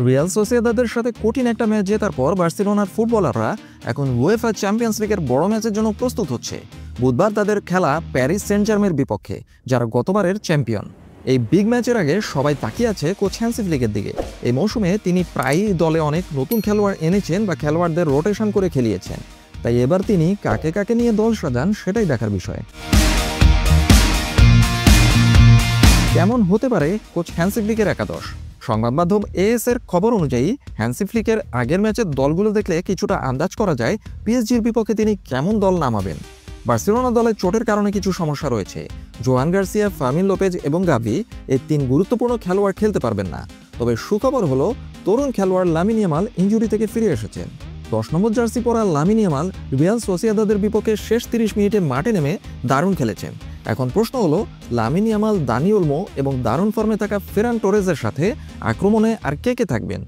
Real সোসিয়েদাদের সাথে কঠিন একটা ম্যাচ জেতার পর বার্সেলোনার ফুটবলাররা এখন উয়েফা চ্যাম্পিয়ন্স লিগের বড় ম্যাচের জন্য প্রস্তুত হচ্ছে। বুধবার তাদের খেলা প্যারিস সেন্ট জার্মের বিপক্ষে, যারা গতবারের চ্যাম্পিয়ন। এই বিগ ম্যাচের আগে সবাই তাকিয়ে আছে কোচ হ্যান্সি ফ্লিকের দিকে। এই মৌসুমে তিনি প্রায়ই দলে অনেক নতুন খেলোয়াড় এনেছেন বা খেলোয়াড়দের রোটেশন করে খেলিয়েছেন, তাই এবার তিনি কাকে কাকে নিয়ে দল সাজান সেটাই দেখার বিষয়। কেমন হতে পারে কোচ হ্যান্সি ফ্লিকের একাদশ? সংবাদ মাধ্যম এএস এর খবর অনুযায়ী হ্যান্সি ফ্লিকের আগের ম্যাচের দলগুলো দেখলে কিছুটা আন্দাজ করা যায় পিএসজির বিপক্ষে তিনি কেমন দল নামাবেন। বার্সেলোনা দলের চোটের কারণে কিছু সমস্যা রয়েছে। জোয়ান গার্সিয়া, ফার্মিন লোপেজ এবং গাভি এই তিন গুরুত্বপূর্ণ খেলোয়াড় খেলতে পারবেন না। তবে সুখবর হলো তরুণ খেলোয়াড় লামিন ইয়ামাল ইনজুরি থেকে ফিরে এসেছেন। 10 নম্বর জার্সি পরা লামিন ইয়ামাল রিয়াল সোসিয়েদাদের বিপক্ষে শেষ 30 মিনিটে মাঠে নেমে দারুণ খেলেছেন। এখন প্রশ্ন হলো লামিন ইয়ামাল, দানি ওলমো এবং দারুণ ফর্মে থাকা ফেরান টোরেজের সাথে আক্রমণে আর কে কে থাকবেন?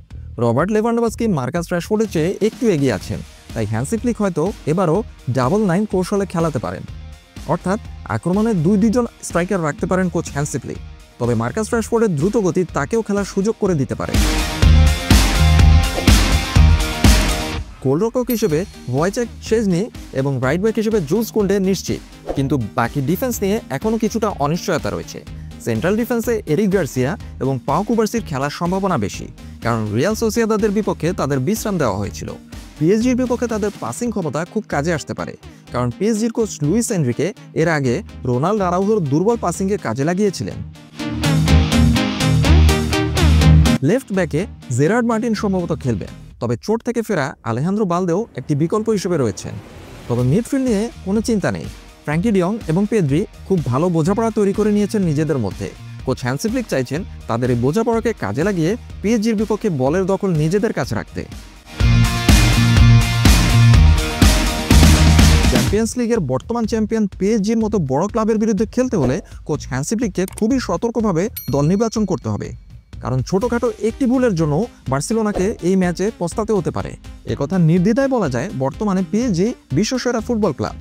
রবার্ট লেভানডোভস্কি মার্কাস রাশফোর্ডের চেয়ে একটু এগিয়ে আছেন, তাই হ্যান্সি ফ্লিক হয়তো এবারও ডাবল 9 কৌশলে খেলাতে পারেন। অর্থাৎ আক্রমণে দুজন স্ট্রাইকার রাখতে পারেন কোচ হ্যান্সি ফ্লিক। তবে মার্কাস রাশফোর্ডের দ্রুত গতি তাকেও খেলার সুযোগ করে দিতে পারে। গোলরক্ষক হিসেবে ভয়েচেক শেজনি এবং রাইট ব্যাক হিসেবে জুলস কুন্ডে নিশ্চিত, কিন্তু বাকি ডিফেন্স নিয়ে এখনও কিছুটা অনিশ্চয়তা রয়েছে। সেন্ট্রাল ডিফেন্সে এরিক গার্সিয়া এবং পাও কুবার্সির খেলার সম্ভাবনা বেশি, কারণ রিয়াল সোসিয়েদাদের বিপক্ষে তাদের বিশ্রাম দেওয়া হয়েছিল। পিএসজির বিপক্ষে তাদের পাসিং ক্ষমতা খুব কাজে আসতে পারে, কারণ পিএসজির কোচ লুইস এনরিকে এর আগে রোনাল্ডো আরাউজোর দুর্বল পাসিংকে কাজে লাগিয়েছিলেন। লেফট ব্যাকে জেরার্ড মার্টিন সম্ভবত খেলবেন, তবে চোট থেকে ফেরা আলেহান্দ্রো বালদেও একটি বিকল্প হিসেবে রয়েছেন। তবে মিডফিল্ড নিয়ে কোনো চিন্তা নেই। ফ্র্যাঙ্কি ডিয়ং এবং পেদ্রি খুব ভালো বোঝাপড়া তৈরি করে নিয়েছেন নিজেদের মধ্যে। কোচ হ্যান্সি ফ্লিক চাইছেন তাদের এই বোঝাপড়াকে কাজে লাগিয়ে পিএসজির বিপক্ষে বলের দখল নিজেদের কাছে রাখতে। চ্যাম্পিয়ন্স লিগের বর্তমান চ্যাম্পিয়ন পিএসজির মতো বড় ক্লাবের বিরুদ্ধে খেলতে হলে কোচ হ্যান্সি ফ্লিককে খুবই সতর্কভাবে দল নির্বাচন করতে হবে, কারণ ছোটখাটো একটি ভুলের জন্য বার্সেলোনাকে এই ম্যাচে পস্তাতে হতে পারে। একথা নির্দ্বিধায় বলা যায় বর্তমানে পিএসজি বিশ্বসেরা ফুটবল ক্লাব।